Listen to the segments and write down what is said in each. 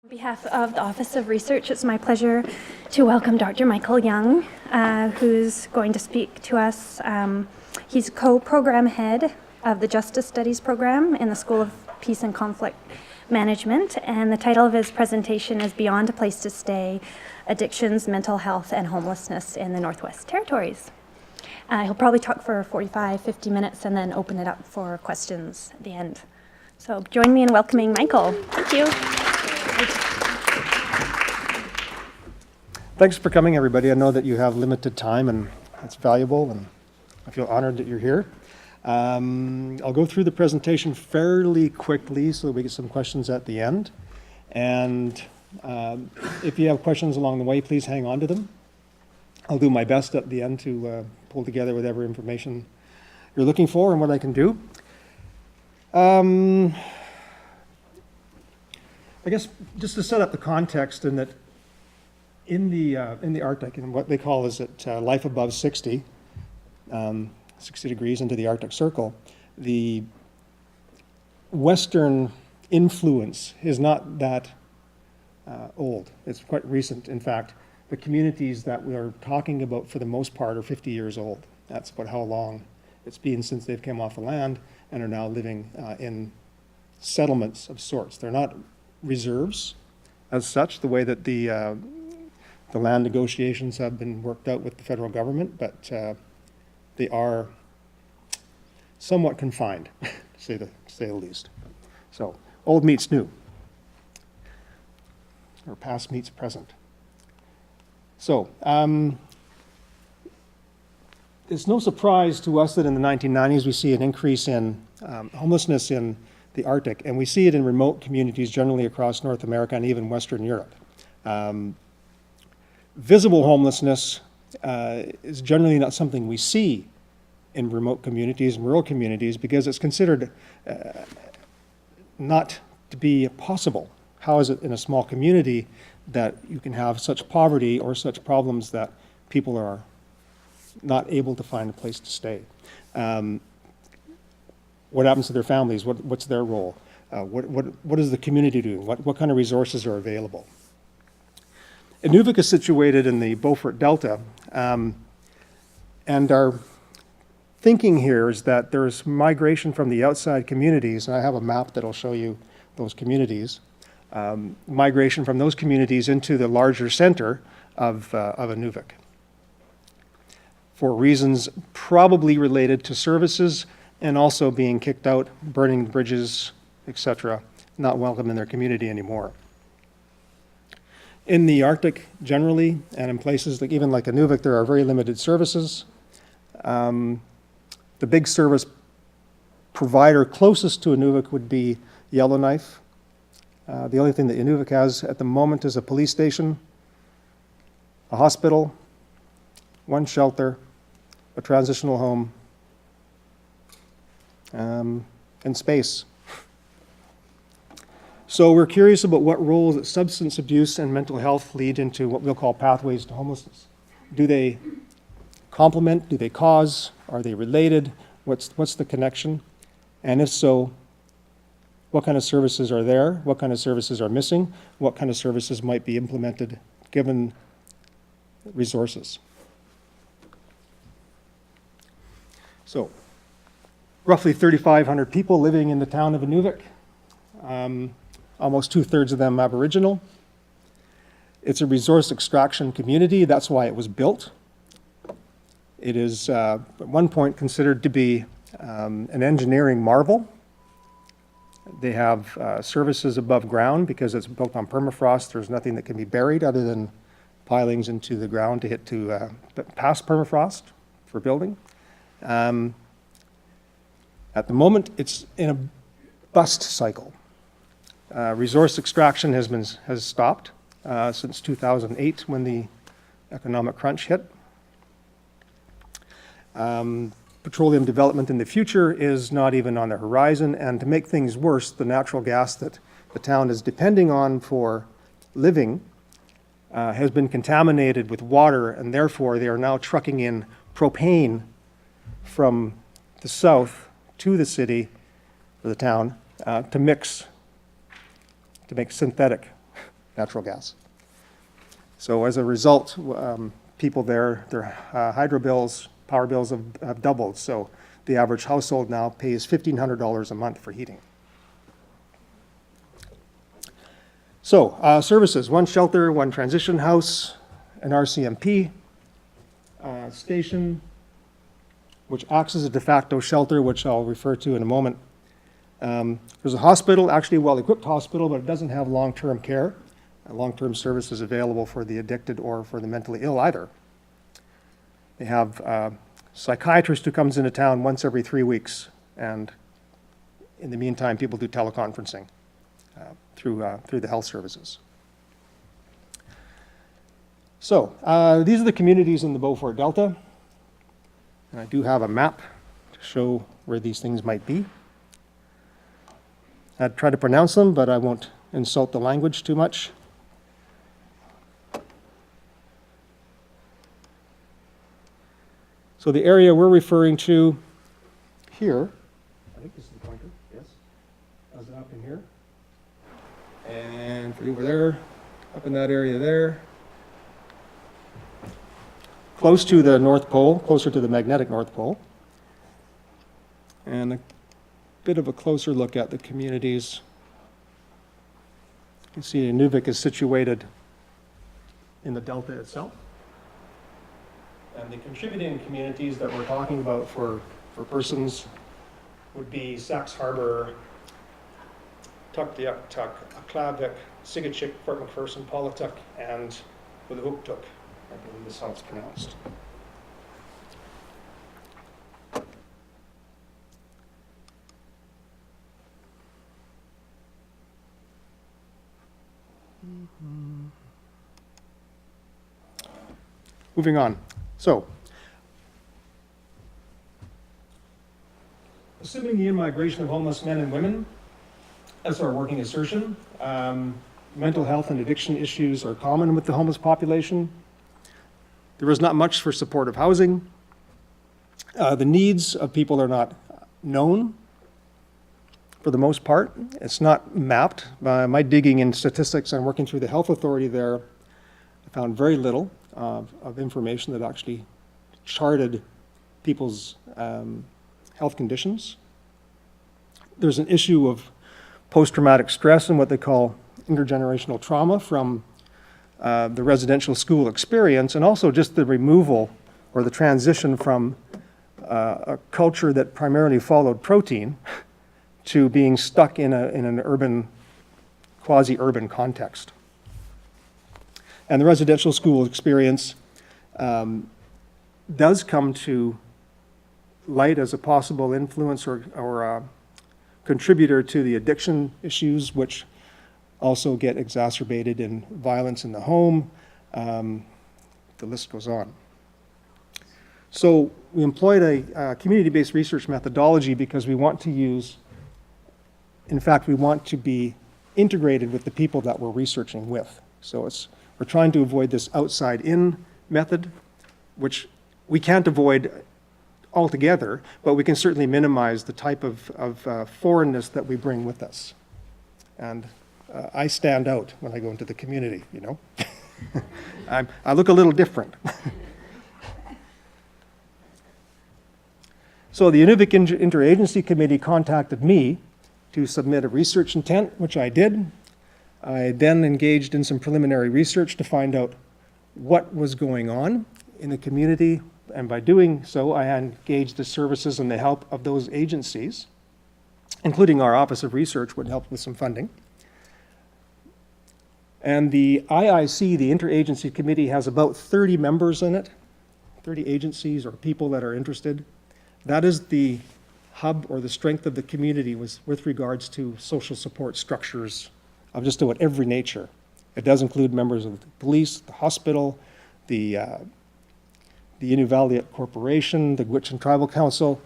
On behalf of the Office of Research, it's my pleasure to welcome Dr. Michael Young, who's going to speak to us. He's co-program head of the Justice Studies program in the School of Peace and Conflict Management, and the title of his presentation is Beyond a Place to Stay, Addictions, Mental Health, and Homelessness in the Northwest Territories. He'll probably talk for 45, 50 minutes and then open it up for questions at the end. So join me in welcoming Michael. Thank you. Thanks for coming, everybody. I know that you have limited time and it's valuable, and I feel honored that you're here. I'll go through the presentation fairly quickly so that we get some questions at the end. And if you have questions along the way, please hang on to them. I'll do my best at the end to pull together whatever information you're looking for and what I can do. I guess just to set up the context, in that in the Arctic, and what they call is at life above 60, 60 degrees into the Arctic Circle, the Western influence is not that old. It's quite recent. In fact, the communities that we're talking about for the most part are 50 years old. That's about how long it's been since they've come off the land and are now living in settlements of sorts. They're not reserves as such, the way that the land negotiations have been worked out with the federal government, but they are somewhat confined, to say the least. So old meets new, or past meets present. So it's no surprise to us that in the 1990s we see an increase in homelessness in the Arctic, and we see it in remote communities generally across North America and even Western Europe. Visible homelessness is generally not something we see in remote communities and rural communities because it's considered not to be possible. How is it in a small community that you can have such poverty or such problems that people are not able to find a place to stay? What happens to their families? What's their role? What is the community doing? What kind of resources are available? Inuvik is situated in the Beaufort Delta, and our thinking here is that there's migration from the outside communities, and I have a map that'll show you those communities, migration from those communities into the larger center of Inuvik, for reasons probably related to services and also being kicked out, burning bridges, etc., not welcome in their community anymore. In the Arctic generally, and in places like even like Inuvik, there are very limited services. The big service provider closest to Inuvik would be Yellowknife. The only thing that Inuvik has at the moment is a police station, a hospital, one shelter, a transitional home, and space. So we're curious about what roles that substance abuse and mental health lead into what we'll call pathways to homelessness. Do they complement? Do they cause? Are they related? What's the connection? And if so, what kind of services are there? What kind of services are missing? What kind of services might be implemented given resources? So, roughly 3,500 people living in the town of Inuvik. Almost 2/3 of them Aboriginal. It's a resource extraction community. That's why it was built. It is at one point considered to be an engineering marvel. They have services above ground because it's built on permafrost. There's nothing that can be buried other than pilings into the ground to hit to past permafrost for building. At the moment, it's in a bust cycle. Resource extraction has stopped since 2008 when the economic crunch hit. Petroleum development in the future is not even on the horizon, and to make things worse, the natural gas that the town is depending on for living has been contaminated with water, and therefore they are now trucking in propane from the south to the city, or the town, to make synthetic natural gas. So as a result, people there, their hydro bills, power bills have doubled. So the average household now pays $1,500 a month for heating. So services, one shelter, one transition house, an RCMP station, which acts as a de facto shelter, which I'll refer to in a moment. There's a hospital, actually a well-equipped hospital, but it doesn't have long-term care. Long-term services available for the addicted or for the mentally ill either. They have a psychiatrist who comes into town once every 3 weeks, and in the meantime, people do teleconferencing through the health services. So these are the communities in the Beaufort Delta. And I do have a map to show where these things might be. I'd try to pronounce them, but I won't insult the language too much. So the area we're referring to here, I think this is the pointer, yes. How's it up in here? And for over there, up in that area there. Close to the North Pole, closer to the magnetic North Pole. And a bit of a closer look at the communities. You can see Inuvik is situated in the delta itself. And the contributing communities that we're talking about for persons would be Sax Harbor, Tuktoyaktuk, Aklavik, Sigachik, Fort McPherson, Paulatuk, and Wet'suwet'en. I believe this is how it's pronounced. Moving on. So, assuming the in-migration of homeless men and women, that's our working assertion. Mental health and addiction issues are common with the homeless population. There is not much for supportive housing. The needs of people are not known for the most part. It's not mapped. My digging in statistics and working through the health authority there, I found very little of information that actually charted people's health conditions. There's an issue of post-traumatic stress and what they call intergenerational trauma from the residential school experience, and also just the removal or the transition from a culture that primarily followed protein to being stuck in an urban, quasi-urban context. And the residential school experience does come to light as a possible influence or contributor to the addiction issues, which also get exacerbated in violence in the home. The list goes on. So we employed a community-based research methodology because we want to use, in fact, we want to be integrated with the people that we're researching with. So we're trying to avoid this outside-in method, which we can't avoid altogether, but we can certainly minimize the type of foreignness that we bring with us. And I stand out when I go into the community, you know. I look a little different. So the Inuvik Interagency Committee contacted me to submit a research intent, which I did. I then engaged in some preliminary research to find out what was going on in the community, and by doing so, I engaged the services and the help of those agencies, including our Office of Research, would help with some funding. And the IIC, the Interagency Committee, has about 30 members in it, 30 agencies or people that are interested. That is the hub or the strength of the community with regards to social support structures of just about every nature. It does include members of the police, the hospital, the Inuvik Corporation, the Gwich'in Tribal Council,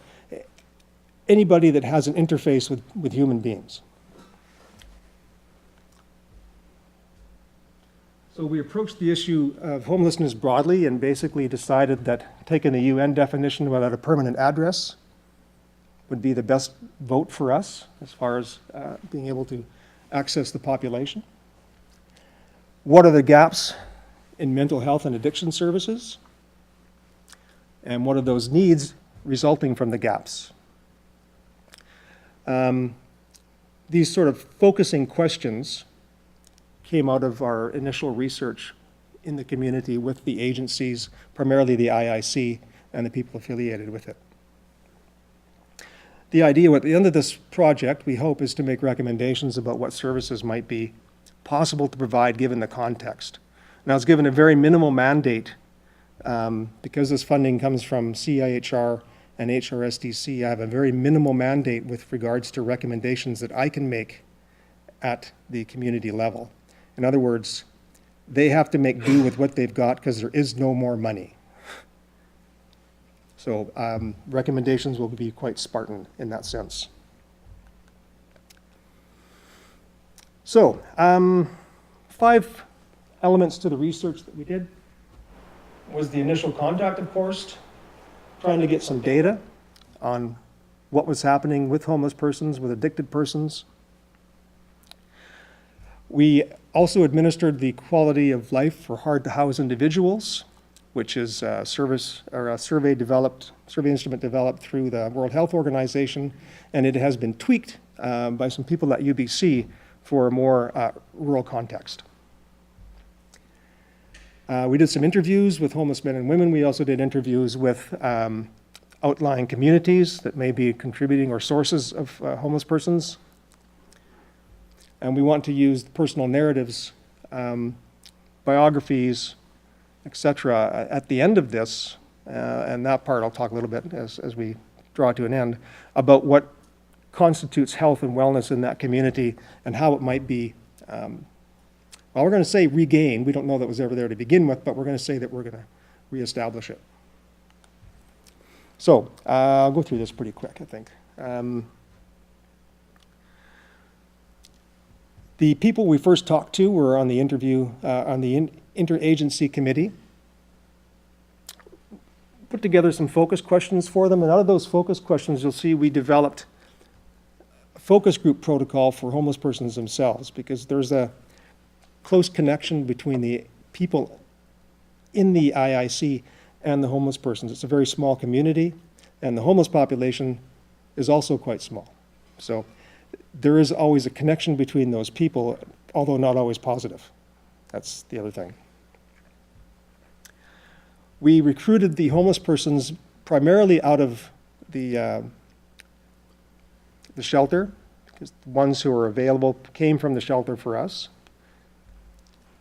anybody that has an interface with human beings. So we approached the issue of homelessness broadly and basically decided that taking the UN definition without a permanent address would be the best vote for us as far as being able to access the population. What are the gaps in mental health and addiction services? And what are those needs resulting from the gaps? These sort of focusing questions came out of our initial research in the community with the agencies, primarily the IIC and the people affiliated with it. The idea at the end of this project, we hope, is to make recommendations about what services might be possible to provide given the context. Now, it's given a very minimal mandate because this funding comes from CIHR and HRSDC. I have a very minimal mandate with regards to recommendations that I can make at the community level. In other words, they have to make do with what they've got because there is no more money. So recommendations will be quite Spartan in that sense. So 5 elements to the research that we did was the initial contact, of course, trying to get some data on what was happening with homeless persons, with addicted persons. We also administered the quality of life for hard-to-house individuals, which is a survey instrument developed through the World Health Organization, and it has been tweaked by some people at UBC for a more rural context. We did some interviews with homeless men and women. We also did interviews with outlying communities that may be contributing or sources of homeless persons. And we want to use personal narratives, biographies, etc. at the end of this, and that part I'll talk a little bit as we draw to an end, about what constitutes health and wellness in that community and how it might be, well, we're going to say regained. We don't know that it was ever there to begin with, but we're going to say that we're going to reestablish it. So I'll go through this pretty quick, I think. The people we first talked to were on the interview, on the interagency committee. Put together some focus questions for them, and out of those focus questions, you'll see we developed a focus group protocol for homeless persons themselves, because there's a close connection between the people in the IIC and the homeless persons. It's a very small community, and the homeless population is also quite small. So there is always a connection between those people, although not always positive. That's the other thing. We recruited the homeless persons primarily out of the shelter, because the ones who were available came from the shelter for us.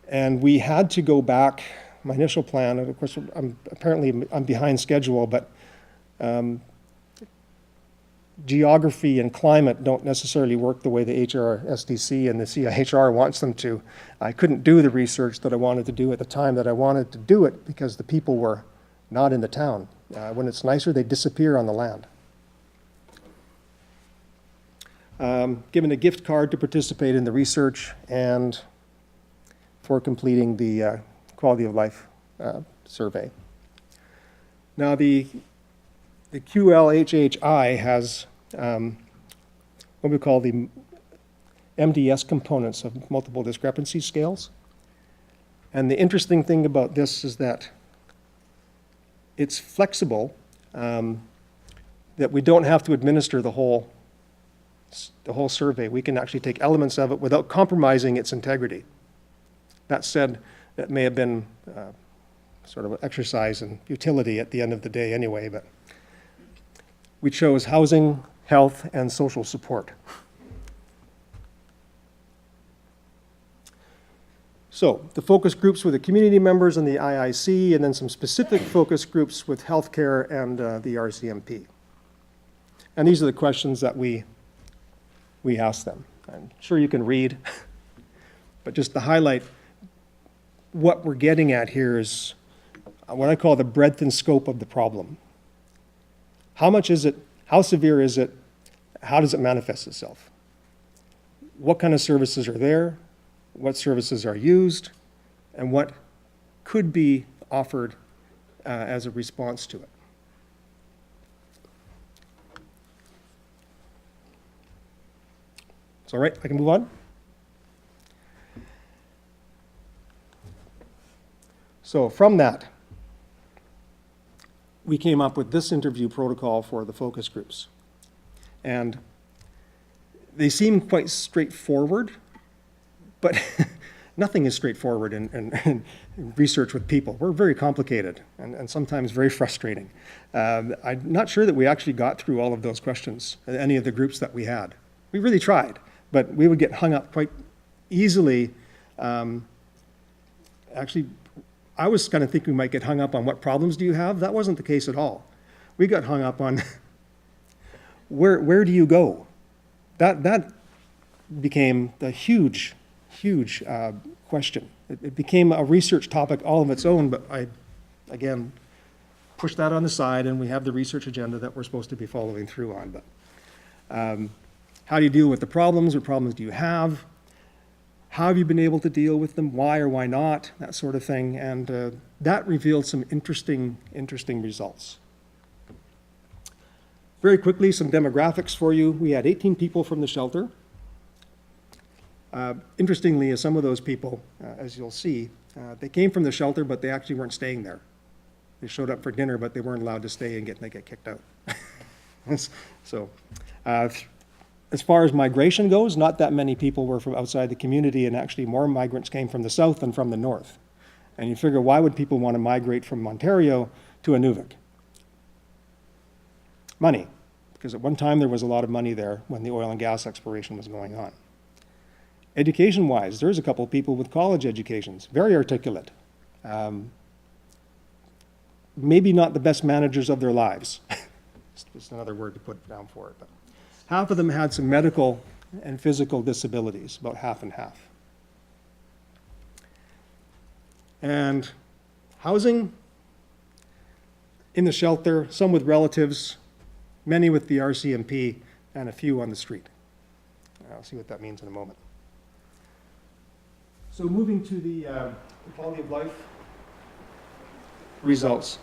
And we had to go back, my initial plan, and of course I'm behind schedule, but geography and climate don't necessarily work the way the HRSDC and the CIHR wants them to. I couldn't do the research that I wanted to do at the time that I wanted to do it because the people were not in the town. When it's nicer, they disappear on the land. Given a gift card to participate in the research and for completing the quality of life survey. Now the QLHHI has what we call the MDS components of multiple discrepancy scales. And the interesting thing about this is that it's flexible, that we don't have to administer the whole survey. We can actually take elements of it without compromising its integrity. That said, that may have been sort of an exercise in utility at the end of the day anyway, but we chose housing, health, and social support. So the focus groups were the community members and the IIC, and then some specific focus groups with healthcare and the RCMP. And these are the questions that we asked them. I'm sure you can read, but just to highlight, what we're getting at here is what I call the breadth and scope of the problem. How much is it? How severe is it? How does it manifest itself? What kind of services are there? What services are used? And what could be offered as a response to it? It's all right, I can move on? So from that, we came up with this interview protocol for the focus groups. And they seem quite straightforward, but nothing is straightforward in research with people. We're very complicated and sometimes very frustrating. I'm not sure that we actually got through all of those questions, any of the groups that we had. We really tried, but we would get hung up quite easily. Actually, I was kind of thinking we might get hung up on what problems do you have. That wasn't the case at all. We got hung up on where do you go? That became the huge question. It became a research topic all of its own, but I, again, pushed that on the side, and we have the research agenda that we're supposed to be following through on. But how do you deal with the problems? What problems do you have? How have you been able to deal with them? Why or why not? That sort of thing. And that revealed some interesting results. Very quickly, some demographics for you. We had 18 people from the shelter. Interestingly, some of those people, as you'll see, they came from the shelter, but they actually weren't staying there. They showed up for dinner, but they weren't allowed to stay and they get kicked out. So, as far as migration goes, not that many people were from outside the community, and actually more migrants came from the south than from the north. And you figure, why would people want to migrate from Ontario to Inuvik? Money, because at one time there was a lot of money there when the oil and gas exploration was going on. Education-wise, there's a couple of people with college educations, very articulate. Maybe not the best managers of their lives. Just another word to put down for it. But half of them had some medical and physical disabilities, about half and half. And housing in the shelter, some with relatives, many with the RCMP, and a few on the street. I'll see what that means in a moment. So moving to the quality of life results.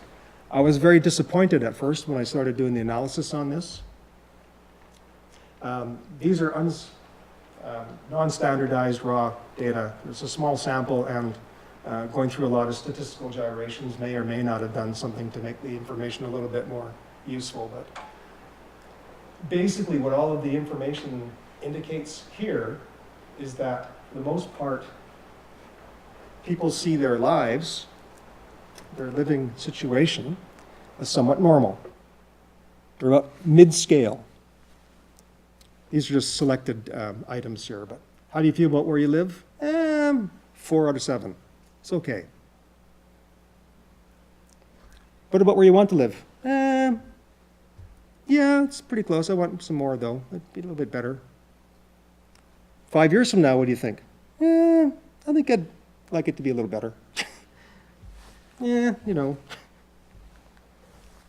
I was very disappointed at first when I started doing the analysis on this. These are non-standardized raw data. It's a small sample, and going through a lot of statistical gyrations may or may not have done something to make the information a little bit more useful. But basically what all of the information indicates here is that for the most part, people see their lives, their living situation, as somewhat normal. They're about mid-scale. These are just selected items here, but how do you feel about where you live? 4 out of 7. It's okay. What about where you want to live? Yeah, it's pretty close. I want some more, though. It'd be a little bit better. 5 years from now, what do you think? I think I'd like it to be a little better. Yeah, you know.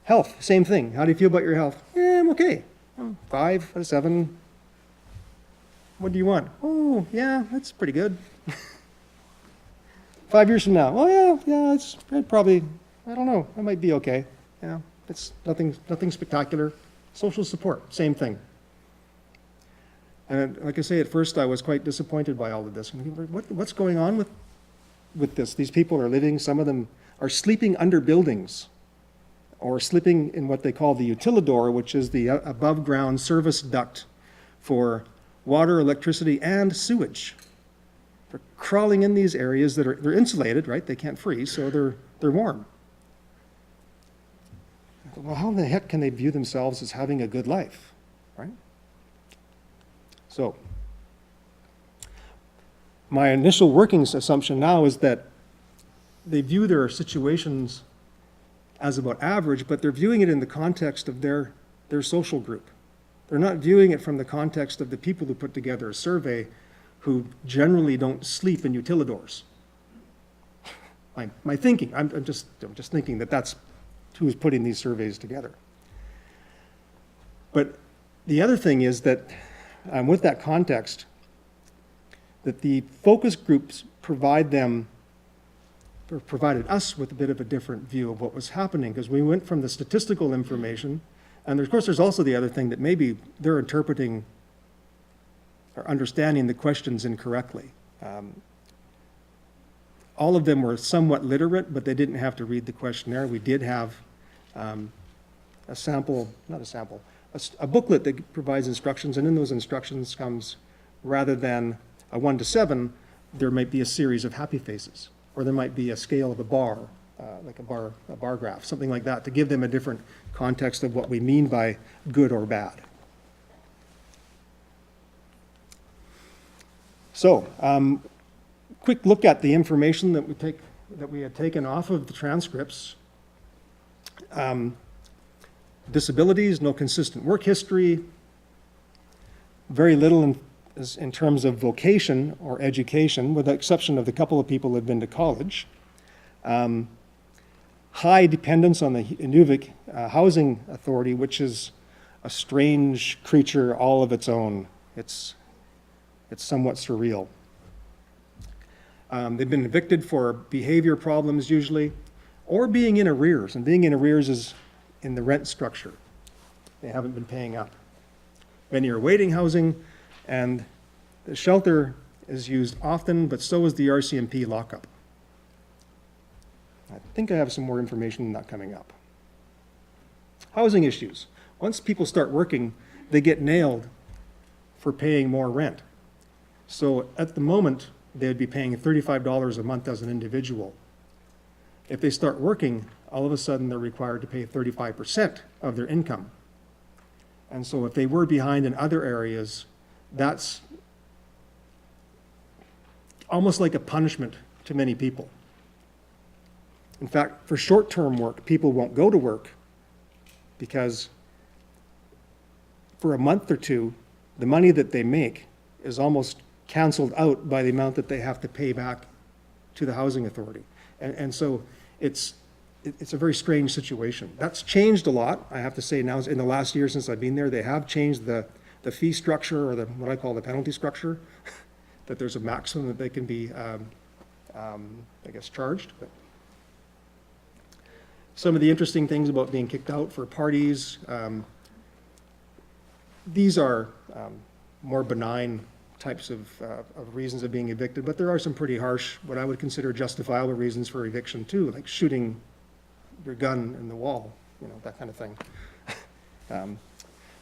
Health, same thing. How do you feel about your health? I'm okay. 5 out of 7. What do you want? Oh, yeah, that's pretty good. 5 years from now, oh yeah, I'd probably, I don't know, I might be okay. Yeah, it's nothing spectacular. Social support, same thing. And like I say, at first I was quite disappointed by all of this. What's going on with this? These people are living, some of them are sleeping under buildings, or sleeping in what they call the utilidor, which is the above ground service duct for water, electricity, and sewage. They're crawling in these areas that they're insulated, right? They can't freeze, so they're warm. Well, how in the heck can they view themselves as having a good life, right? So, my initial working assumption now is that they view their situations as about average, but they're viewing it in the context of their social group. They're not viewing it from the context of the people who put together a survey who generally don't sleep in utilidors. My thinking, I'm just thinking that that's who's putting these surveys together. But the other thing is that with that context, that the focus groups provided us with a bit of a different view of what was happening, because we went from the statistical information, and of course there's also the other thing that maybe they're interpreting or understanding the questions incorrectly. all of them were somewhat literate, but they didn't have to read the questionnaire. We did have a sample, not a sample, a booklet that provides instructions, and in those instructions comes, rather than a 1 to 7, there might be a series of happy faces, or there might be a scale of a bar, like a bar graph, something like that, to give them a different context of what we mean by good or bad. So, quick look at the information that we had taken off of the transcripts. Disabilities, no consistent work history, very little in terms of vocation or education, with the exception of the couple of people who had been to college. High dependence on the Inuvik housing authority, which is a strange creature all of its own. It's somewhat surreal. They've been evicted for behavior problems usually, or being in arrears, and being in arrears is in the rent structure. They haven't been paying up. Many are waiting housing, and the shelter is used often, but so is the RCMP lockup. I think I have some more information on that coming up. Housing issues. Once people start working, they get nailed for paying more rent. So at the moment, they'd be paying $35 a month as an individual. If they start working, all of a sudden they're required to pay 35% of their income. And so if they were behind in other areas, that's almost like a punishment to many people. In fact, for short-term work, people won't go to work because for a month or two, the money that they make is almost canceled out by the amount that they have to pay back to the housing authority. And so it's a very strange situation. That's changed a lot, I have to say now. In the last year since I've been there, they have changed the fee structure, or what I call the penalty structure, that there's a maximum that they can be, I guess, charged. But some of the interesting things about being kicked out for parties, these are more benign types of reasons of being evicted, but there are some pretty harsh, what I would consider justifiable reasons for eviction too, like shooting your gun in the wall, that kind of thing.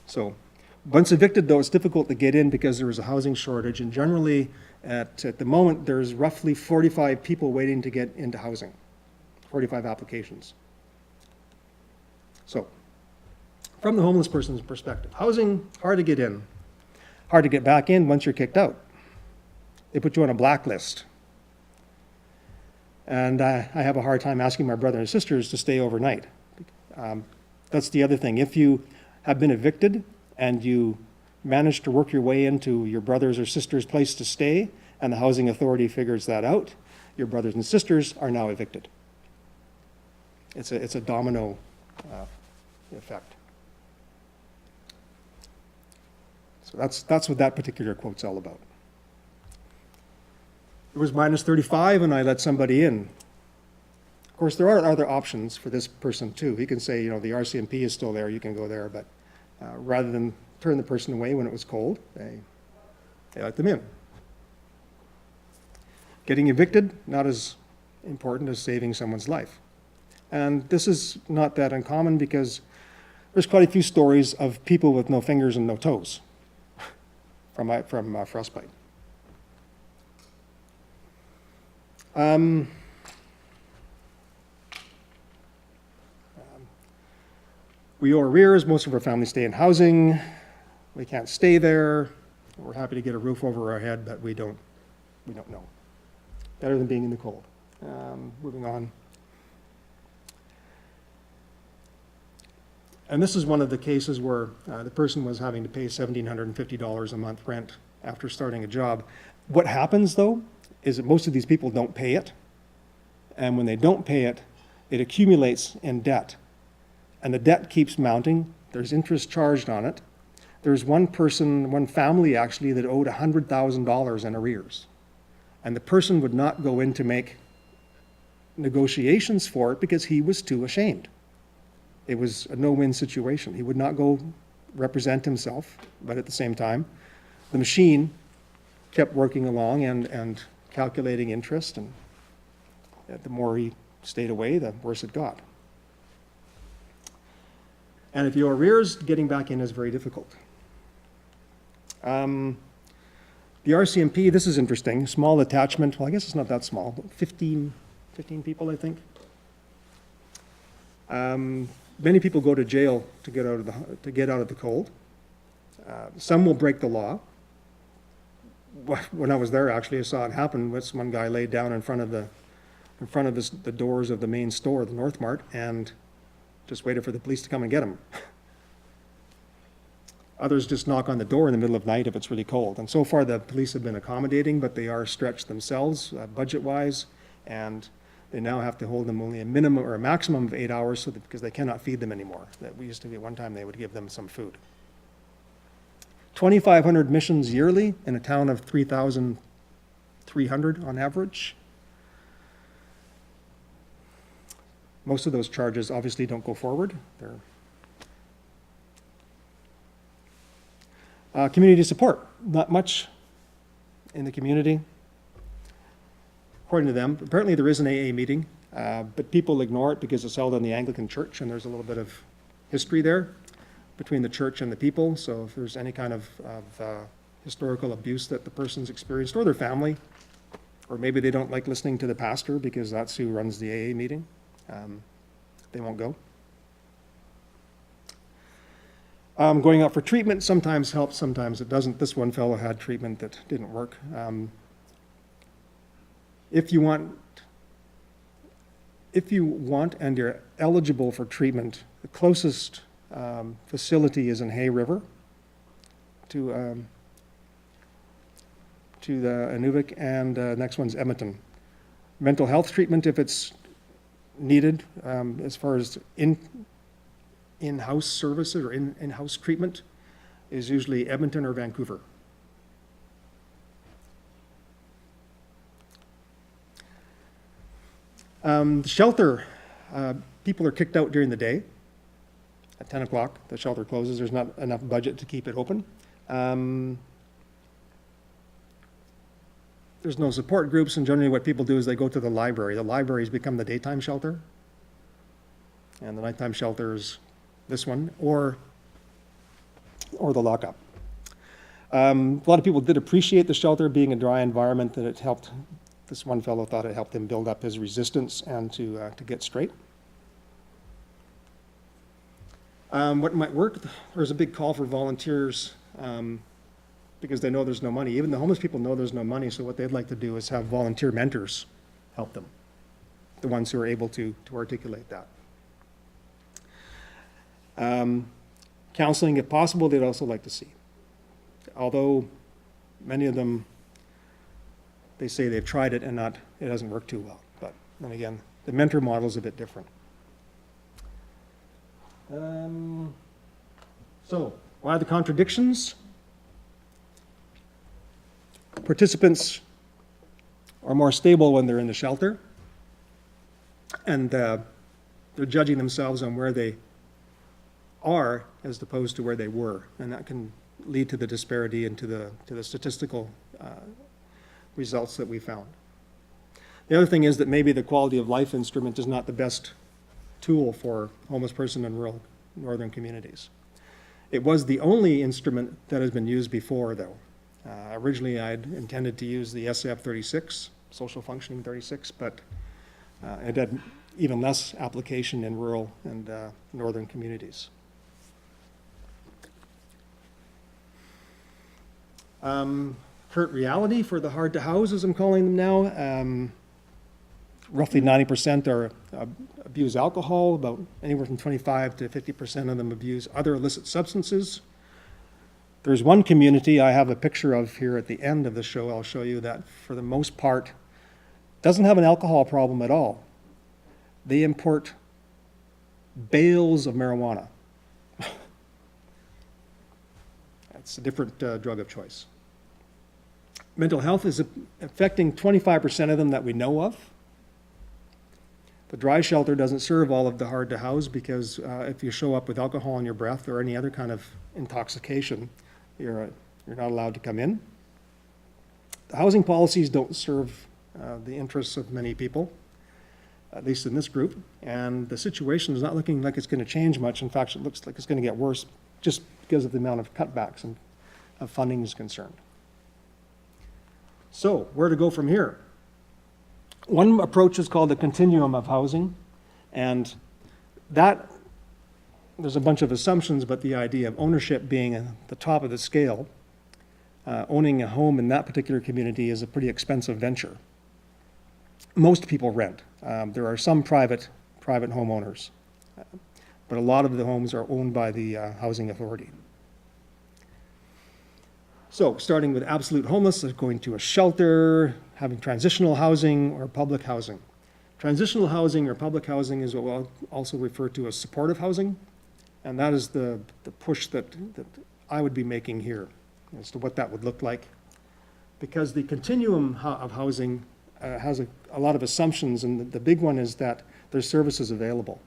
So once evicted, though, it's difficult to get in because there is a housing shortage, and generally at the moment there's roughly 45 people waiting to get into housing, 45 applications. So from the homeless person's perspective, housing, hard to get in. Hard to get back in once you're kicked out. They put you on a blacklist. And I have a hard time asking my brother and sisters to stay overnight. That's the other thing. If you have been evicted and you manage to work your way into your brother's or sister's place to stay, and the housing authority figures that out, your brothers and sisters are now evicted. It's a domino effect. So that's what that particular quote's all about. It was minus 35 and I let somebody in. Of course, there are other options for this person too. He can say, the RCMP is still there, you can go there, but rather than turn the person away when it was cold, they let them in. Getting evicted, not as important as saving someone's life. And this is not that uncommon because there's quite a few stories of people with no fingers and no toes from frostbite. We owe arrears. Most of our families stay in housing. We can't stay there. We're happy to get a roof over our head, but we don't know. Better than being in the cold. Moving on. And this is one of the cases where the person was having to pay $1,750 a month rent after starting a job. What happens, though, is that most of these people don't pay it. And when they don't pay it, it accumulates in debt. And the debt keeps mounting. There's interest charged on it. There's one family actually, that owed $100,000 in arrears. And the person would not go in to make negotiations for it because he was too ashamed. It was a no-win situation. He would not go represent himself, but at the same time, the machine kept working along and calculating interest, and the more he stayed away, the worse it got. And if you arrears, getting back in is very difficult. The RCMP, this is interesting, small detachment, well, I guess it's not that small, 15 people, I think. Many people go to jail to get out of the cold. Some will break the law. When I was there, actually, I saw it happen. This one guy laid down in front of the doors of the main store, the North Mart, and just waited for the police to come and get him. Others just knock on the door in the middle of the night if it's really cold. And so far, the police have been accommodating, but they are stretched themselves budget-wise, and they now have to hold them only a minimum or a maximum of 8 hours because they cannot feed them anymore. That we used to be, one time they would give them some food. 2,500 missions yearly in a town of 3,300 on average. Most of those charges obviously don't go forward. They're community support, not much in the community. According to them, apparently there is an AA meeting, but people ignore it because it's held in the Anglican Church, and there's a little bit of history there between the church and the people. So if there's any kind of historical abuse that the person's experienced, or their family, or maybe they don't like listening to the pastor because that's who runs the AA meeting, they won't go. Going out for treatment sometimes helps, sometimes it doesn't. This one fellow had treatment that didn't work. If you want and you're eligible for treatment, the closest facility is in Hay River to the Inuvik, and next one's Edmonton. Mental health treatment, if it's needed, as far as in-house services or in-house treatment, is usually Edmonton or Vancouver. The shelter, people are kicked out during the day. At 10 o'clock, the shelter closes. There's not enough budget to keep it open. There's no support groups, and generally what people do is they go to the library. The libraries become the daytime shelter, and the nighttime shelter is this one, or the lockup. A lot of people did appreciate the shelter being a dry environment, that it helped. This one fellow thought it helped him build up his resistance and to get straight. What might work, there's a big call for volunteers because they know there's no money. Even the homeless people know there's no money, so what they'd like to do is have volunteer mentors help them, the ones who are able to articulate that. Counseling, if possible, they'd also like to see. Although many of them, they say they've tried it and it hasn't worked too well. But then again, the mentor model is a bit different. So, why are the contradictions? Participants are more stable when they're in the shelter, and they're judging themselves on where they are as opposed to where they were, and that can lead to the disparity and to the statistical results that we found. The other thing is that maybe the quality of life instrument is not the best tool for homeless person in rural northern communities. It was the only instrument that has been used before, though. Originally, I'd intended to use the SF 36, social functioning 36, but it had even less application in rural and northern communities. Current reality for the hard to house, as I'm calling them now. Roughly 90% abuse alcohol, about anywhere from 25 to 50% of them abuse other illicit substances. There's one community I have a picture of here at the end of the show. I'll show you that for the most part doesn't have an alcohol problem at all. They import bales of marijuana. That's a different drug of choice. Mental health is affecting 25% of them that we know of. The dry shelter doesn't serve all of the hard to house because if you show up with alcohol in your breath or any other kind of intoxication, you're not allowed to come in. The housing policies don't serve the interests of many people. at least in this group, and the situation is not looking like it's going to change much. In fact, it looks like it's going to get worse just because of the amount of cutbacks and of funding is concerned. So, where to go from here? One approach is called the continuum of housing, and that, there's a bunch of assumptions, but the idea of ownership being at the top of the scale, owning a home in that particular community is a pretty expensive venture. Most people rent. There are some private homeowners, but a lot of the homes are owned by the housing authority. So starting with absolute homelessness, going to a shelter, having transitional housing or public housing. Transitional housing or public housing is what we'll also refer to as supportive housing, and that is the push that I would be making here as to what that would look like. Because the continuum of housing has a lot of assumptions, and the big one is that there's services available.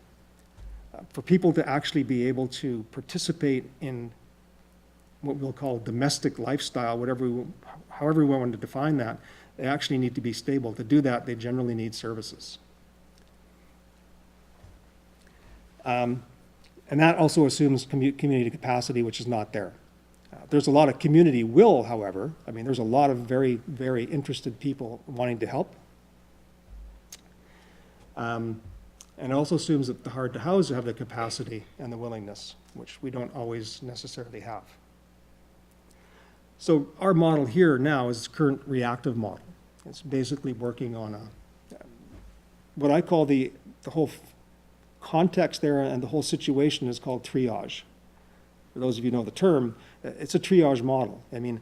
For people to actually be able to participate in what we'll call domestic lifestyle, however we want to define that, they actually need to be stable. To do that, they generally need services. And that also assumes community capacity, which is not there. There's a lot of community will, however. I mean, there's a lot of very, very interested people wanting to help. And it also assumes that the hard to house have the capacity and the willingness, which we don't always necessarily have. So our model here now is the current reactive model. It's basically working on what I call the whole context there, and the whole situation is called triage. For those of you who know the term, it's a triage model. I mean,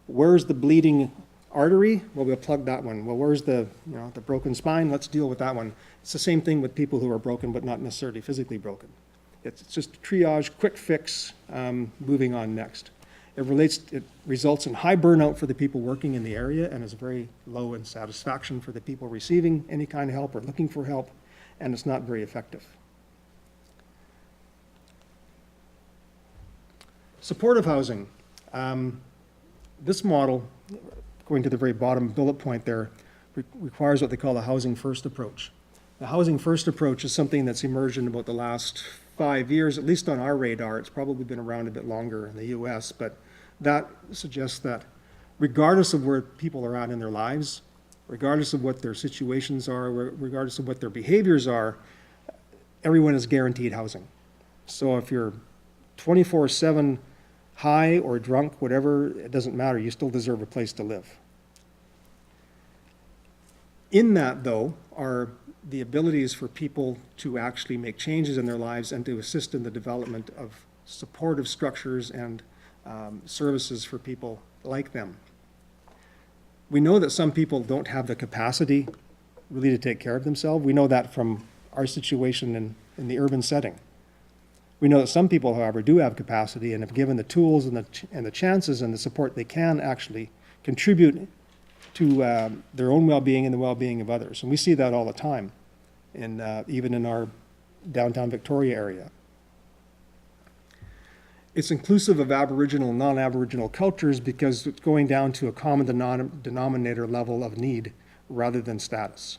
where's the bleeding artery? Well, we'll plug that one. Well, where's the broken spine? Let's deal with that one. It's the same thing with people who are broken, but not necessarily physically broken. It's just triage, quick fix, moving on next. It results in high burnout for the people working in the area, and is very low in satisfaction for the people receiving any kind of help or looking for help, and it's not very effective. Supportive housing. This model, going to the very bottom bullet point there, requires what they call a housing first approach. The housing first approach is something that's emerged in about the last 5 years, at least on our radar. It's probably been around a bit longer in the US, but that suggests that regardless of where people are at in their lives, regardless of what their situations are, regardless of what their behaviors are, everyone is guaranteed housing. So if you're 24/7 high or drunk, whatever, it doesn't matter, you still deserve a place to live. In that, though, are the abilities for people to actually make changes in their lives and to assist in the development of supportive structures and services for people like them. We know that some people don't have the capacity really to take care of themselves. We know that from our situation in the urban setting. We know that some people, however, do have capacity and have given the tools and the chances and the support they can actually contribute to their own well-being and the well-being of others. And we see that all the time, even in our downtown Victoria area. It's inclusive of Aboriginal and non-Aboriginal cultures because it's going down to a common denominator level of need rather than status.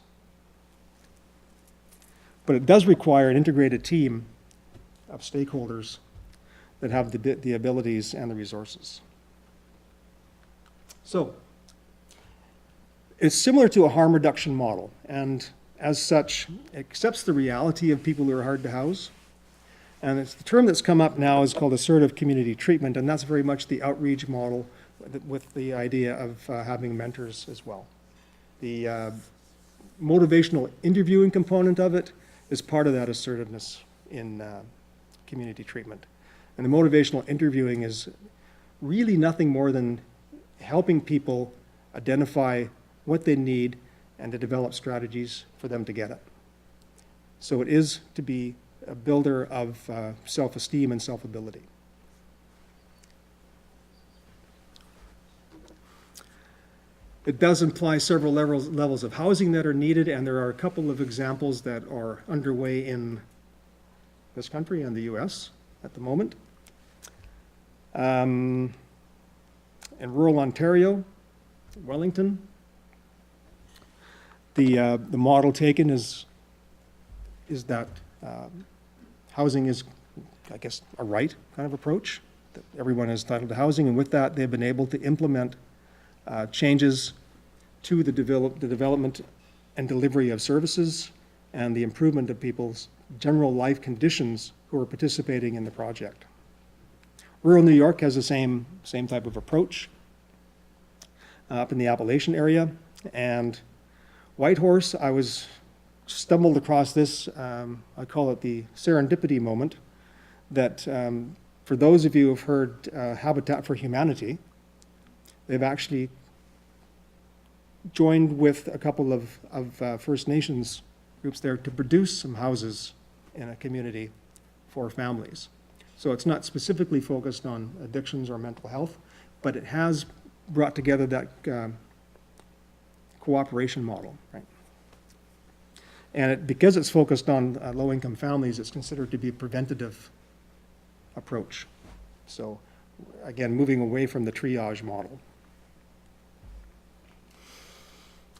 But it does require an integrated team of stakeholders that have the abilities and the resources. So, it's similar to a harm reduction model, and as such, it accepts the reality of people who are hard to house. And it's the term that's come up now is called assertive community treatment, and that's very much the outreach model with the idea of having mentors as well. The motivational interviewing component of it is part of that assertiveness in community treatment. And the motivational interviewing is really nothing more than helping people identify what they need and to develop strategies for them to get it. So it is to be a builder of self-esteem and self-ability. It does imply several levels of housing that are needed, and there are a couple of examples that are underway in this country and the US at the moment. In rural Ontario, Wellington, the model taken is is that housing is, I guess, a right kind of approach, that everyone is entitled to housing, and with that, they've been able to implement changes to the development and delivery of services and the improvement of people's general life conditions who are participating in the project. Rural New York has the same type of approach up in the Appalachian area. And Whitehorse, I stumbled across this, I call it the serendipity moment, that for those of you who have heard Habitat for Humanity, they've actually joined with a couple of First Nations groups there to produce some houses in a community for families. So it's not specifically focused on addictions or mental health, but it has brought together that cooperation model, right? And because it's focused on low-income families, it's considered to be a preventative approach. So again, moving away from the triage model.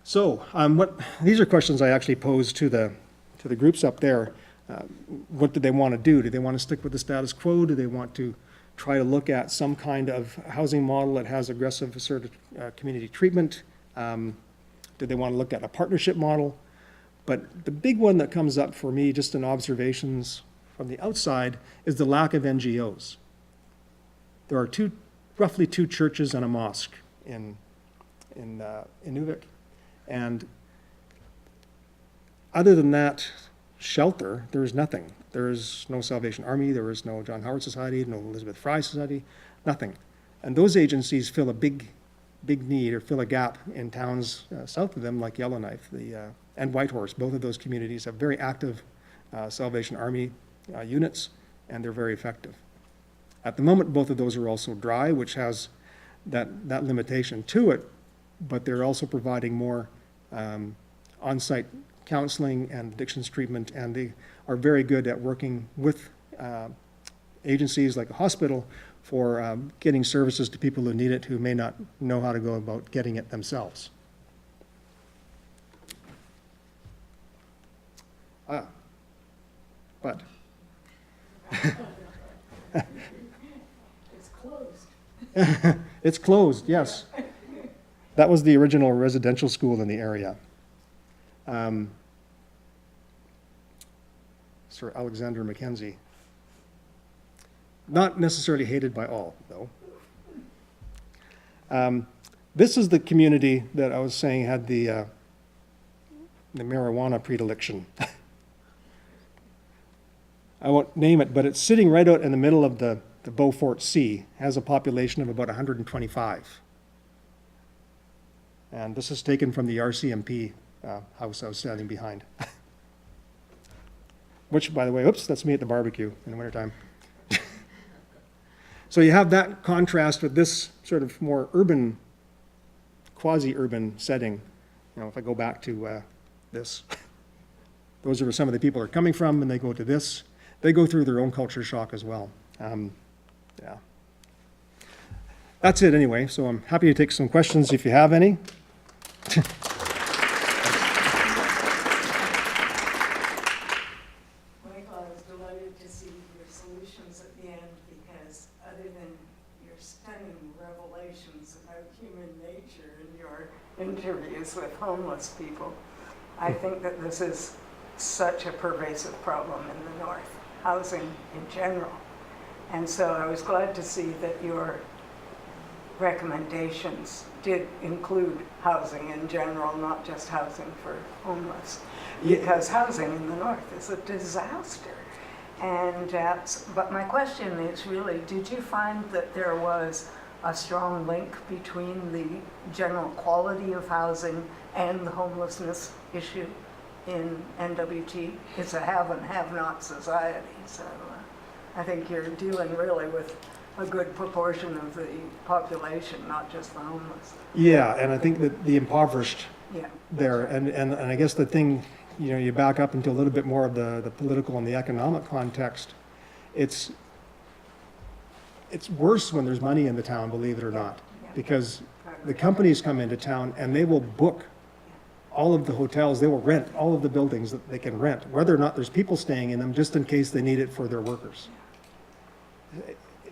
So these are questions I actually posed to the groups up there. What do they want to do? Do they want to stick with the status quo? Do they want to try to look at some kind of housing model that has aggressive assertive community treatment? Do they want to look at a partnership model? But the big one that comes up for me, just in observations from the outside, is the lack of NGOs. There are roughly two churches and a mosque in Inuvik. And other than that shelter, there is nothing. There is no Salvation Army, there is no John Howard Society, no Elizabeth Fry Society, nothing. And those agencies fill a big need, or fill a gap in towns south of them, like Yellowknife and Whitehorse. Both of those communities have very active Salvation Army units, and they're very effective. At the moment, both of those are also dry, which has that limitation to it, but they're also providing more on-site counseling and addictions treatment, and they are very good at working with agencies like a hospital for getting services to people who need it, who may not know how to go about getting it themselves. But it's closed. It's closed, yes. That was the original residential school in the area. Sir Alexander Mackenzie. Not necessarily hated by all, though. This is the community that I was saying had the marijuana predilection. I won't name it, but it's sitting right out in the middle of the Beaufort Sea, has a population of about 125. And this is taken from the RCMP house I was standing behind. Which, by the way, oops, that's me at the barbecue in the wintertime. So you have that contrast with this sort of more urban, quasi-urban setting. You know, if I go back to this, those are where some of the people are coming from, and they go to this. They go through their own culture shock as well. Yeah. That's it anyway, so I'm happy to take some questions if you have any. Michael, I was delighted to see your solutions at the end, because other than your stunning revelations about human nature in your interviews with homeless people, I think that this is such a pervasive problem in the North, housing in general. And so I was glad to see that your recommendations did include housing in general, not just housing for homeless, because housing in the North is a disaster. And but my question is really, did you find that there was a strong link between the general quality of housing and the homelessness issue in NWT? It's a have and have-not society, so I think you're dealing really with a good proportion of the population, not just the homeless. Yeah, and I think that the impoverished there, and I guess the thing, you know, you back up into a little bit more of the political and the economic context, it's worse when there's money in the town, believe it or not, because the companies come into town and they will book all of the hotels, they will rent all of the buildings that they can rent, whether or not there's people staying in them, just in case they need it for their workers.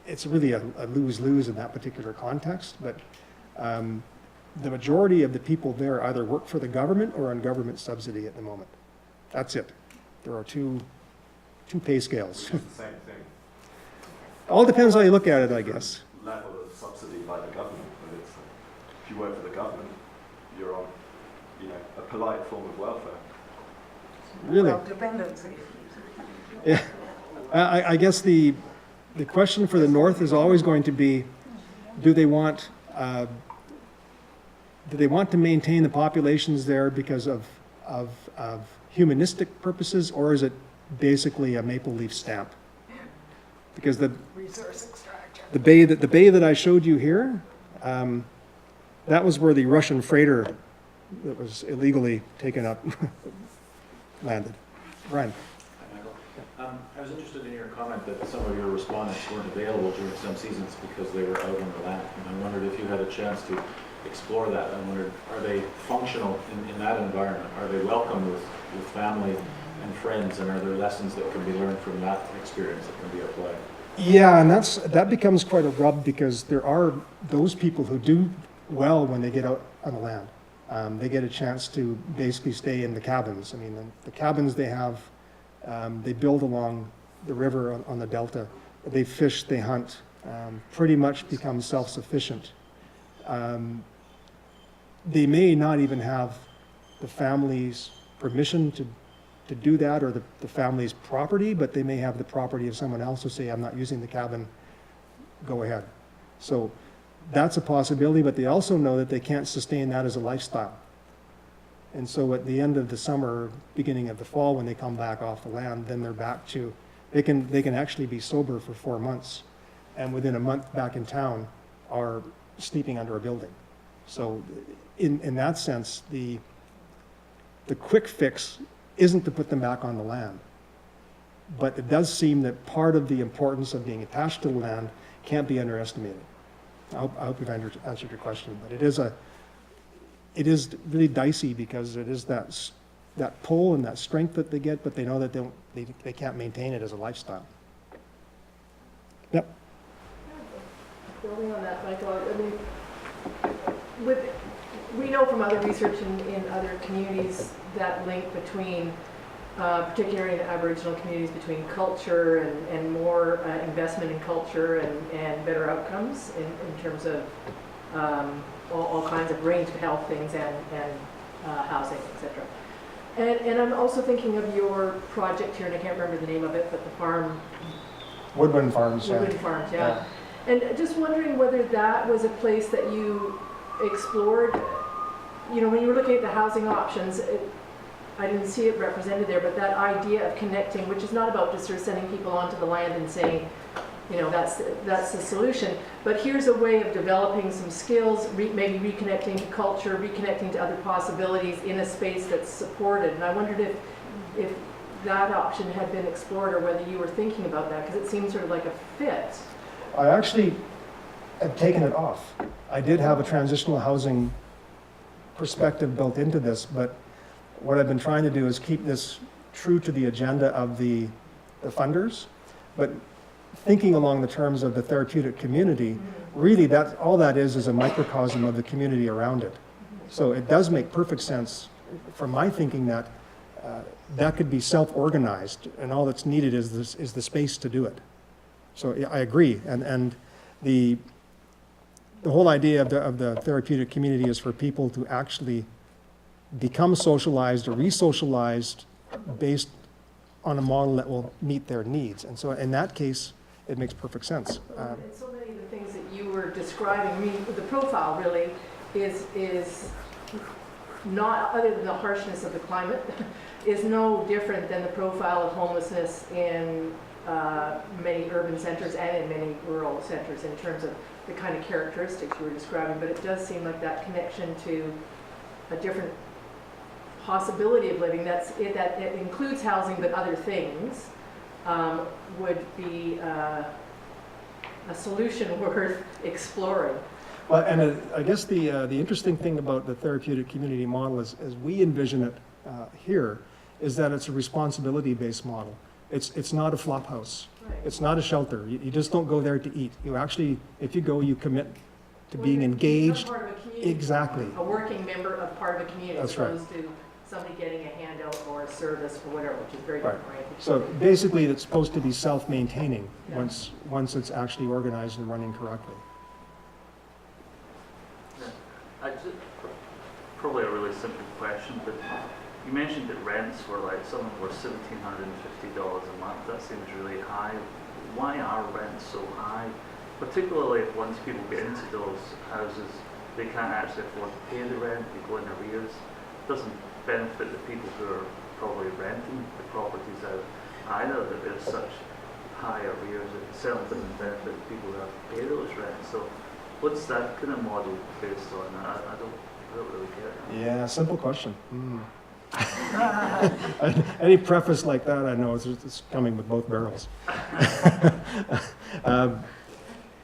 It's really a lose-lose in that particular context, but the majority of the people there either work for the government or on government subsidy at the moment. That's it. There are two pay scales. It's the same thing. All depends how you look at it, I guess. Level of subsidy by the government, but it's, if you work for the government, you're on, a polite form of welfare. Really? Well, dependency. Yeah. I guess the question for the North is always going to be, do they want to maintain the populations there because of humanistic purposes, or is it basically a maple leaf stamp? Because the Resource extraction. the bay that I showed you here, that was where the Russian freighter that was illegally taken up landed. Brian. Hi, Michael. I was interested in your comment that some of your respondents weren't available during some seasons because they were out on the land. And I wondered if you had a chance to explore that. I wondered, are they functional in that environment? Are they welcome with family and friends? And are there lessons that can be learned from that experience that can be applied? Yeah, and that becomes quite a rub, because there are those people who do well when they get out on the land. They get a chance to basically stay in the cabins. I mean, the cabins they have, they build along the river on the delta. They fish, they hunt, pretty much become self-sufficient. They may not even have the family's permission to do that, or the family's property, but they may have the property of someone else who say, I'm not using the cabin, go ahead. So that's a possibility, but they also know that they can't sustain that as a lifestyle. And so at the end of the summer, beginning of the fall, when they come back off the land, then they're back to, they can actually be sober for 4 months, and within a month back in town are sleeping under a building. So in that sense, the quick fix isn't to put them back on the land. But it does seem that part of the importance of being attached to the land can't be underestimated. I hope we've answered your question, but it is really dicey, because it is that pull and that strength that they get, but they know that they can't maintain it as a lifestyle. Yep. Building on that, Michael, I mean, we know from other research in other communities that link between, particularly in Aboriginal communities, between culture and more investment in culture and better outcomes in terms of all kinds of range of health things and housing, etc. And I'm also thinking of your project here, and I can't remember the name of it, but the farm. Woodland Farms. Woodland Farms, yeah. And just wondering whether that was a place that you explored. You know, when you were looking at the housing options, I didn't see it represented there, but that idea of connecting, which is not about just sort of sending people onto the land and saying, you know, that's the solution, but here's a way of developing some skills, maybe reconnecting to culture, reconnecting to other possibilities in a space that's supported. And I wondered if that option had been explored, or whether you were thinking about that, because it seems sort of like a fit. I actually have taken it off. I did have a transitional housing perspective built into this, but what I've been trying to do is keep this true to the agenda of the funders, but thinking along the terms of the therapeutic community. Really, all that is a microcosm of the community around it. So it does make perfect sense from my thinking that that could be self-organized, and all that's needed is the space to do it. So yeah, I agree, and the whole idea of the therapeutic community is for people to actually become socialized or re-socialized based on a model that will meet their needs. And so in that case, it makes perfect sense. And so many of the things that you were describing, I mean, the profile really is not, other than the harshness of the climate, is no different than the profile of homelessness in many urban centers and in many rural centers in terms of the kind of characteristics you were describing. But it does seem like that connection to a different possibility of living that includes housing but other things would be a solution worth exploring. Well, and I guess the interesting thing about the therapeutic community model is, as we envision it here, is that it's a responsibility-based model. It's not a flop house. Right. It's not a shelter. You just don't go there to eat. You actually, if you go, you commit to Well, being you become engaged. part of a community. Exactly. A working member of part of a community, as That's right. opposed to somebody getting a handout or a service or whatever, which is very Right. different, right? So basically, it's supposed to be self-maintaining Yeah. once it's actually organized and running correctly. I just, probably a really simple question, but you mentioned that rents were like, some of them were $1,750 a month. That seems really high. Why are rents so high? Particularly if once people get into those houses, they can't actually afford to pay the rent, they go in arrears. It doesn't benefit the people who are probably renting the properties out either, that there's such high arrears. It certainly doesn't benefit the people who have to pay those rents. So what's that kind of model based on? I don't really get it. Yeah, simple question. Any preface like that, I know it's coming with both barrels.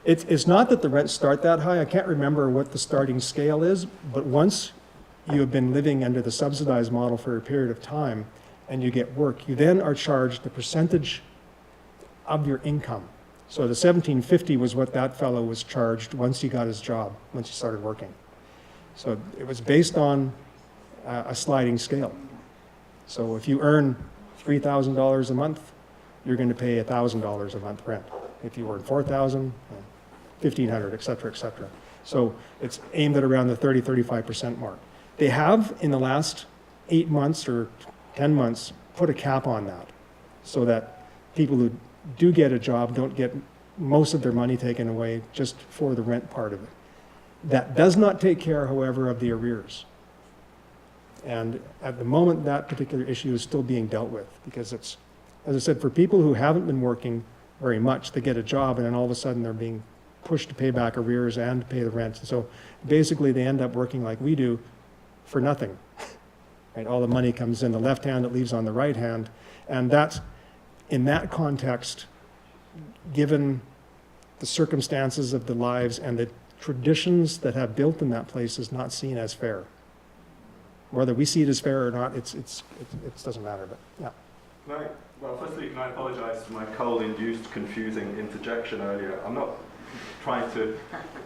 It's not that the rents start that high. I can't remember what the starting scale is, but once you have been living under the subsidized model for a period of time and you get work, you then are charged a percentage of your income. So the $1,750 was what that fellow was charged once he got his job, once he started working. So it was based on a sliding scale. So if you earn $3,000 a month, you're going to pay $1,000 a month rent. If you earn $4,000, $1,500, et cetera, et cetera. So it's aimed at around the 30-35% mark. They have, in the last 8 months or 10 months, put a cap on that so that people who do get a job don't get most of their money taken away just for the rent part of it. That does not take care, however, of the arrears. And at the moment, that particular issue is still being dealt with because it's, as I said, for people who haven't been working very much, they get a job and then all of a sudden they're being pushed to pay back arrears and pay the rent. So basically they end up working like we do for nothing. Right? All the money comes in the left hand, it leaves on the right hand. And that's, in that context, given the circumstances of the lives and the traditions that have built in that place, is not seen as fair. Whether we see it as fair or not, it doesn't matter, but yeah. No, well, firstly, can I apologise for my coal-induced confusing interjection earlier? I'm not trying to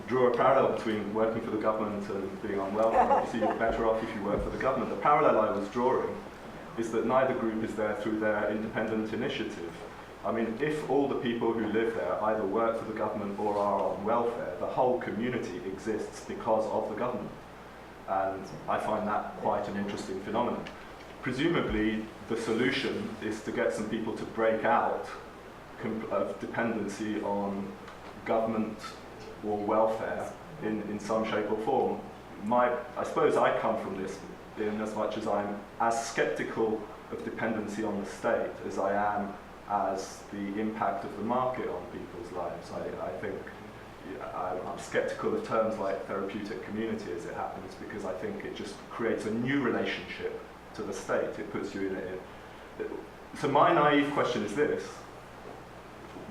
draw a parallel between working for the government and being on welfare. Obviously, you're better off if you work for the government. The parallel I was drawing is that neither group is there through their independent initiative. I mean, if all the people who live there either work for the government or are on welfare, the whole community exists because of the government. And I find that quite an interesting phenomenon. Presumably, the solution is to get some people to break out of dependency on government or welfare in some shape or form. I suppose I come from this in as much as I'm as sceptical of dependency on the state as I am as the impact of the market on people's lives. I think I'm sceptical of terms like therapeutic community as it happens, because I think it just creates a new relationship to the state. It puts you in it. So my naive question is this: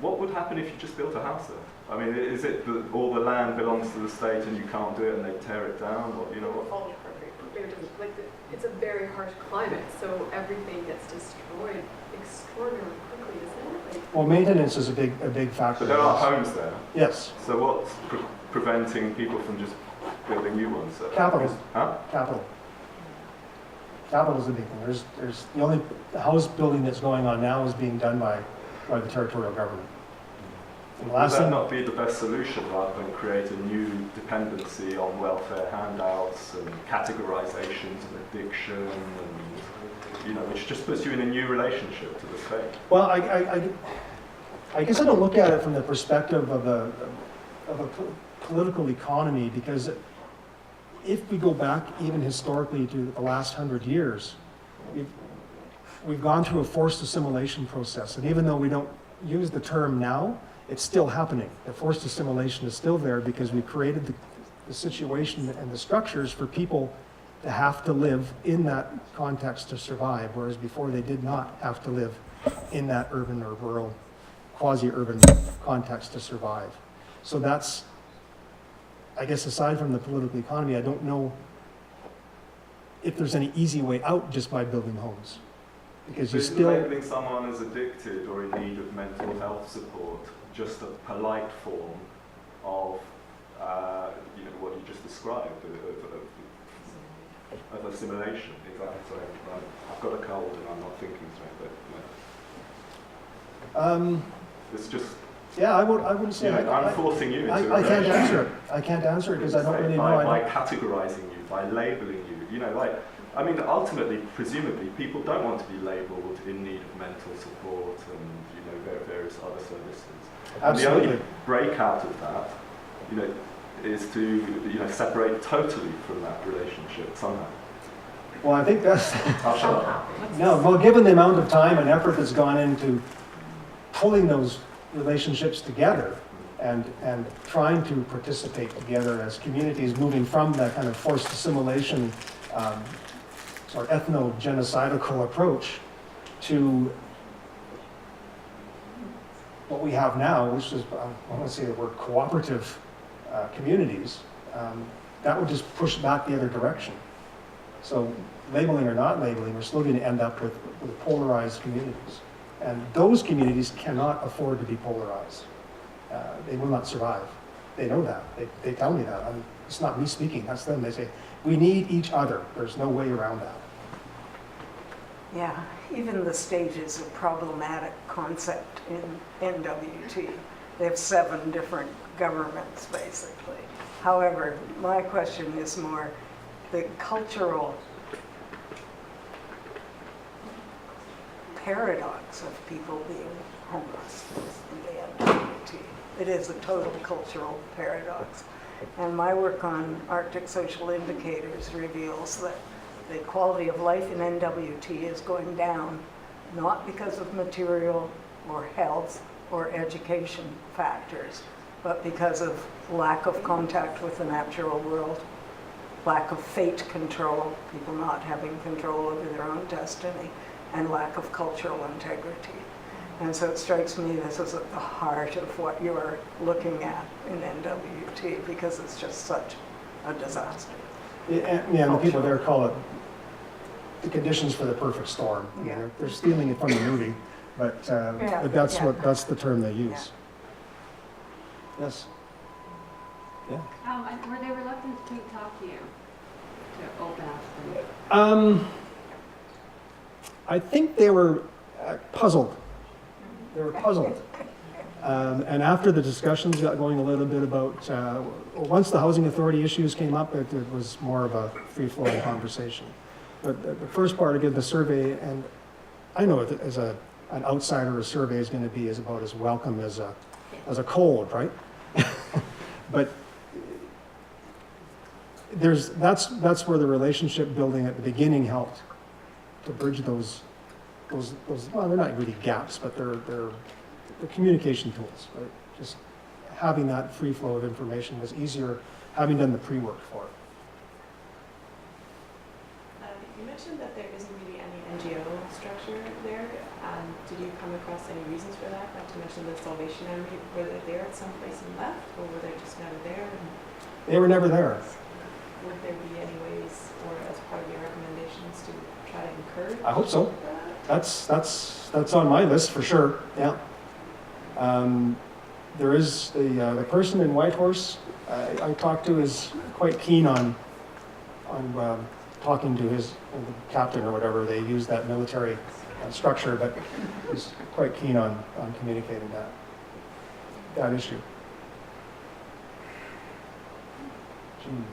what would happen if you just built a house there? I mean, is it that all the land belongs to the state and you can't do it and they tear it down, or you know what? It's a very harsh climate, so everything gets destroyed extraordinarily quickly, isn't it? Well, maintenance is a big factor. But there are homes there. Yes. So what's preventing people from just building new ones? Capital. Huh? Capital. Capital is the big thing. There's the only house building that's going on now is being done by the territorial government. And the Would last that thing, not be the best solution, rather than create a new dependency on welfare handouts and categorizations of addiction, and which just puts you in a new relationship to the state? well, I guess I don't look at it from the perspective of a political economy, because if we go back even historically to the last 100 years, we've gone through a forced assimilation process, and even though we don't use the term now, it's still happening. The forced assimilation is still there because we created the situation and the structures for people to have to live in that context to survive, whereas before they did not have to live in that urban or rural, quasi-urban context to survive. So that's I guess aside from the political economy, I don't know if there's any easy way out just by building homes. Because you Isn't still, labeling someone as addicted or in need of mental health support just a polite form of, what you just described, of assimilation? Exactly. Sorry, I've got a cold and I'm not thinking straight, but it's just. yeah, I wouldn't say. I'm forcing you into I can't answer it. I can't answer it because I don't really know. By categorizing you, by labeling you, ultimately, presumably, people don't want to be labelled in need of mental support and various other services. Absolutely. And the only breakout of that, is to separate totally from that relationship somehow. Well, I think that's. I'll shut up. No, well, given the amount of time and effort that's gone into pulling those relationships together and trying to participate together as communities, moving from that kind of forced assimilation, sort of ethno-genocidal approach to what we have now, which is, I want to say the word cooperative communities, that would just push back the other direction. So labeling or not labeling, we're still going to end up with polarized communities. And those communities cannot afford to be polarized. They will not survive. They know that. They tell me that. It's not me speaking, that's them. They say, we need each other. There's no way around that. Yeah, even the stage is a problematic concept in NWT. They have 7 different governments, basically. However, my question is more the cultural paradox of people being homeless in the NWT. It is a total cultural paradox. And my work on Arctic social indicators reveals that the quality of life in NWT is going down, not because of material or health or education factors, but because of lack of contact with the natural world, lack of fate control, people not having control over their own destiny, and lack of cultural integrity. And so it strikes me this is at the heart of what you are looking at in NWT, because it's just such a disaster. Yeah, and the people there call it the conditions for the perfect storm. Yeah. They're stealing it from the movie, but that's the term they use. Yeah. Yes. Yeah. Were they reluctant to talk to you, to open up? I think they were puzzled. They were puzzled. And after the discussions got going a little bit about, once the housing authority issues came up, it was more of a free-flowing conversation. But the first part, again, the survey, and I know as an outsider, a survey is going to be about as welcome as a cold, right? But that's where the relationship building at the beginning helped to bridge those well, they're not really gaps, but they're communication tools, right? Just having that free flow of information was easier having done the pre-work for it. You mentioned that there isn't really any NGO structure there. Did you come across any reasons for that? Not to mention the Salvation Army, were they there at some place and left, or were they just never there? They were never there. Would there be any ways, or as part of your recommendations, to try to encourage? I hope so. That's on my list for sure. Yeah. There is the person in Whitehorse I talked to is quite keen on talking to his captain or whatever. They use that military structure, but he's quite keen on communicating that issue. Jean.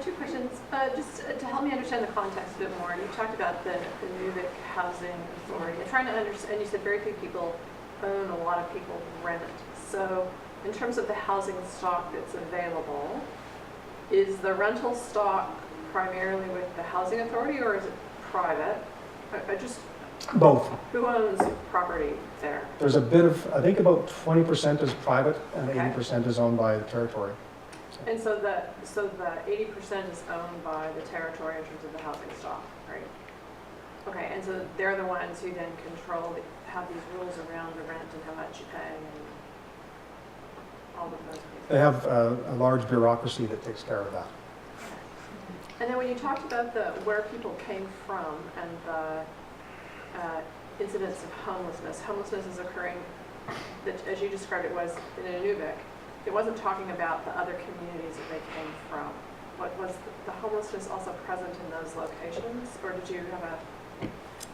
2 questions. Just to help me understand the context a bit more. You talked about the Inuvik Housing Authority. I'm trying to understand, and you said very few people own, a lot of people rent. So in terms of the housing stock that's available, is the rental stock primarily with the housing authority or is it private? Both. Who owns property there? There's a bit of, I think about 20% is private and Okay. 80% is owned by the territory. And so the 80% is owned by the territory in terms of the housing stock, right? Okay, and so they're the ones who then control, have these rules around the rent and how much you pay. all of those people? They have a large bureaucracy that takes care of that. And then when you talked about where people came from and the incidence of homelessness, homelessness is occurring, that, as you described it, was in Inuvik. It wasn't talking about the other communities that they came from. What was the homelessness also present in those locations, or did you have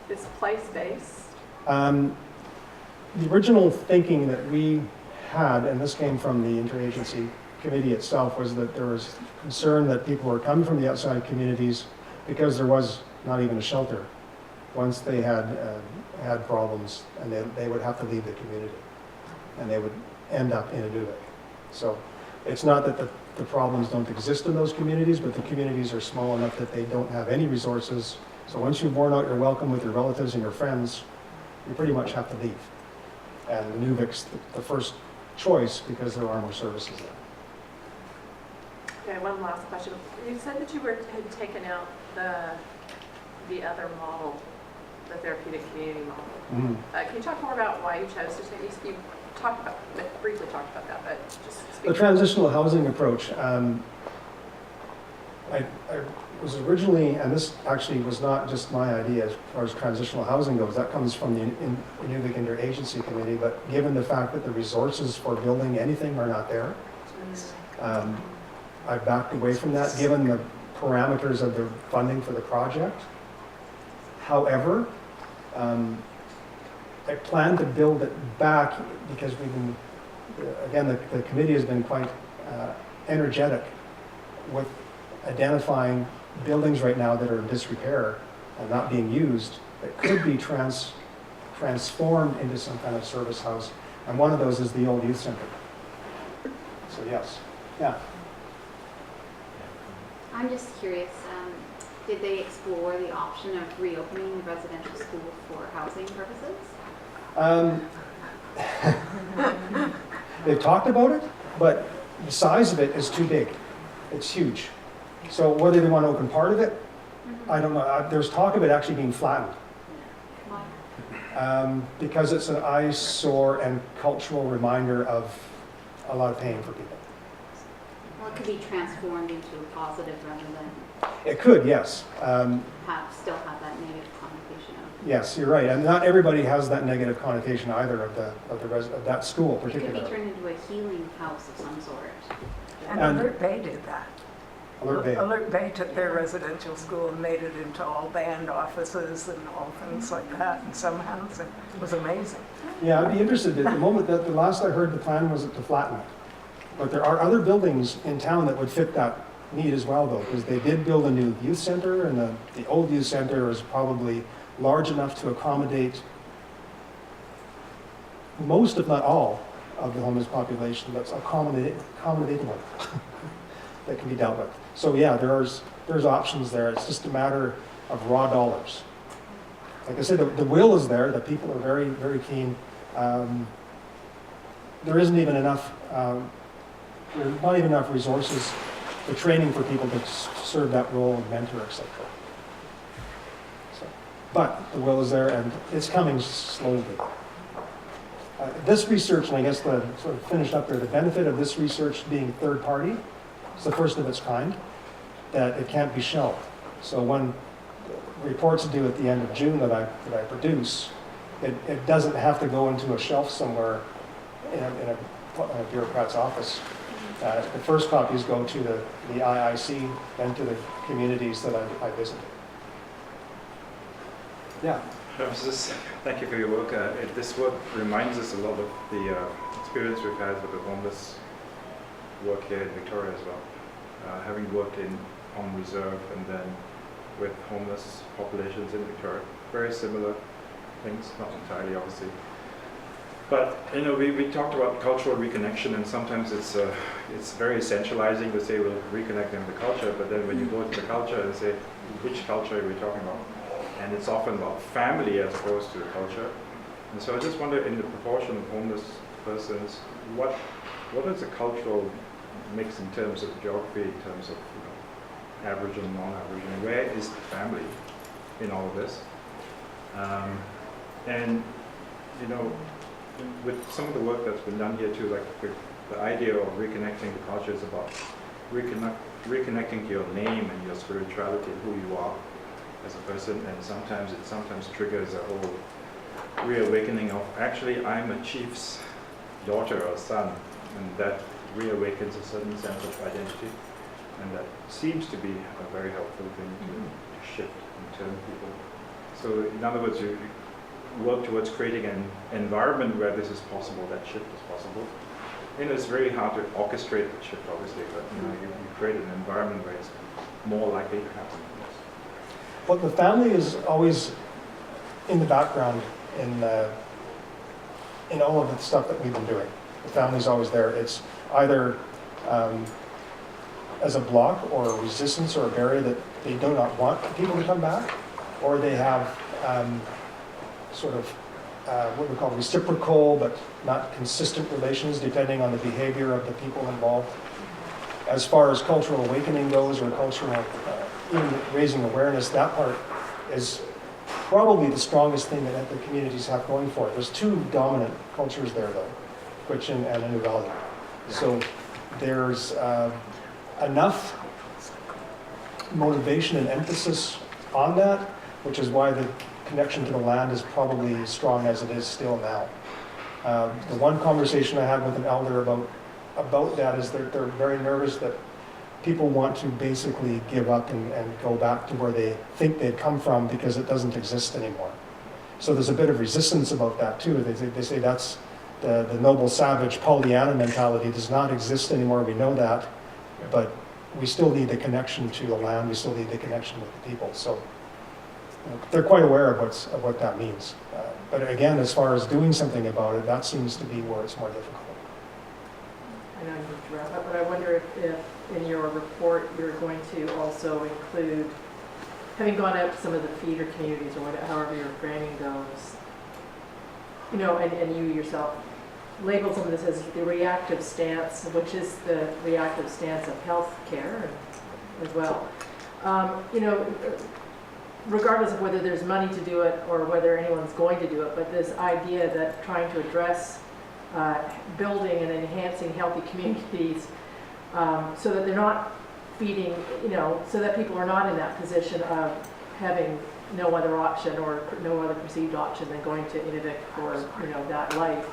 this place-based? The original thinking that we had, and this came from the interagency committee itself, was that there was concern that people were coming from the outside communities because there was not even a shelter. Once they had problems, and they would have to leave the community, and they would end up in Inuvik. So it's not that the problems don't exist in those communities, but the communities are small enough that they don't have any resources. So once you've worn out your welcome with your relatives and your friends, you pretty much have to leave. And Inuvik's the first choice because there are more services there. Okay, one last question. You said that you had taken out the other model, the therapeutic community model. Mm-hmm. Can you talk more about why you chose to take? You briefly talked about that, but just speak. The transitional housing approach. I was originally, and this actually was not just my idea as far as transitional housing goes, that comes from the Inuvik Interagency Committee, but given the fact that the resources for building anything are not there, I backed away from that, given the parameters of the funding for the project. However, I plan to build it back because we've been, again, the committee has been quite energetic with identifying buildings right now that are in disrepair and not being used that could be transformed into some kind of service house. And one of those is the old youth center. So yes, yeah. I'm just curious, did they explore the option of reopening the residential school for housing purposes? They've talked about it, but the size of it is too big. It's huge. So whether they want to open part of it, I don't know. There's talk of it actually being flattened. Why? Because it's an eyesore and cultural reminder of a lot of pain for people. Well, it could be transformed into a positive rather than It could, yes. still have that negative connotation of. Yes, you're right. And not everybody has that negative connotation either of that school It could particularly. be turned into a healing house of some sort. And And- Alert Bay did that. Alert Bay. Alert Bay took their residential school and made it into all band offices and all things like that, and some housing. It was amazing. Yeah, I'd be interested. At the moment, that the last I heard, the plan was to flatten it. But there are other buildings in town that would fit that need as well, though, because they did build a new youth center, and the old youth center is probably large enough to accommodate most, if not all, of the homeless population that's accommodatable that can be dealt with. So yeah, there's options there. It's just a matter of raw dollars. Like I said, the will is there. The people are very, very keen. There isn't even enough. There's not even enough resources for training for people to serve that role of mentor, etc. So, but the will is there, and it's coming slowly. This research, and I guess the sort of finished up there, the benefit of this research being third party, it's the first of its kind, that it can't be shelved. So when reports due at the end of June that I produce, it doesn't have to go into a shelf somewhere in a bureaucrat's office. The first copies go to the IIC and to the communities that I visited. Yeah. Thank you for your work. This work reminds us a lot of the experience we've had with the homeless work here in Victoria as well. Having worked on reserve and then with homeless populations in Victoria, very similar things, not entirely obviously. But we talked about cultural reconnection, and sometimes it's very essentializing to say we'll reconnect them to culture, but then when you go to the culture and say which culture are we talking about, and it's often about family as opposed to the culture. And so I just wonder, in the proportion of homeless persons, what is the cultural mix in terms of geography, in terms of Aboriginal, non-Aboriginal? Where is the family in all of this? And with some of the work that's been done here too, like the idea of reconnecting the culture is about reconnecting to your name and your spirituality and who you are as a person, and sometimes it triggers a whole reawakening of, actually, I'm a chief's daughter or son, and that reawakens a certain sense of identity, and that seems to be a very helpful thing to shift and turn people. So in other words, you work towards creating an environment where this is possible, that shift is possible. And it's very hard to orchestrate the shift, obviously, but you create an environment where it's more likely to happen. Well, the family is always in the background in all of the stuff that we've been doing. The family's always there. It's either as a block or a resistance or a barrier that they do not want people to come back, or they have sort of what we call reciprocal but not consistent relations depending on the behavior of the people involved. As far as cultural awakening goes, or cultural, even raising awareness, that part is probably the strongest thing that the communities have going for it. There's two dominant cultures there, though, Gwich'in and Inuvik. So there's enough motivation and emphasis on that, which is why the connection to the land is probably as strong as it is still now. The one conversation I had with an elder about that is that they're very nervous that people want to basically give up and go back to where they think they'd come from because it doesn't exist anymore. So there's a bit of resistance about that too. They say that's the noble savage Pollyanna mentality does not exist anymore. We know that, but we still need the connection to the land. We still need the connection with the people. So they're quite aware of what that means. But again, as far as doing something about it, that seems to be where it's more difficult. I know you need to wrap up, but I wonder if in your report you're going to also include, having gone out to some of the feeder communities, or whatever, however your framing goes, and you yourself labeled some of this as the reactive stance, which is the reactive stance of health care as well. Regardless of whether there's money to do it or whether anyone's going to do it, but this idea that trying to address building and enhancing healthy communities so that they're not feeding, so that people are not in that position of having no other option or no other perceived option than going to Inuvik for, that life.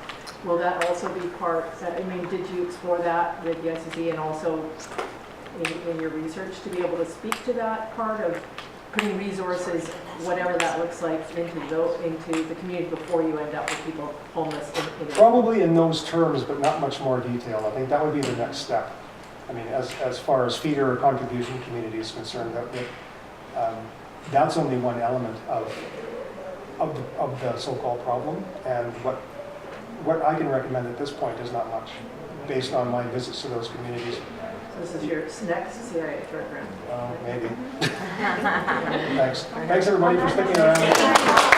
Will that also be part, did you explore that with the SEC and also in your research to be able to speak to that part of putting resources, whatever that looks like, into the community before you end up with people homeless in Probably in those terms, but not much more detail. I think that would be the next step. As far as feeder or contribution community is concerned, that's only one element of the so-called problem, and what I can recommend at this point is not much, based on my visits to those communities. This is your next CIA program. Maybe. Thanks. Thanks everybody for sticking around.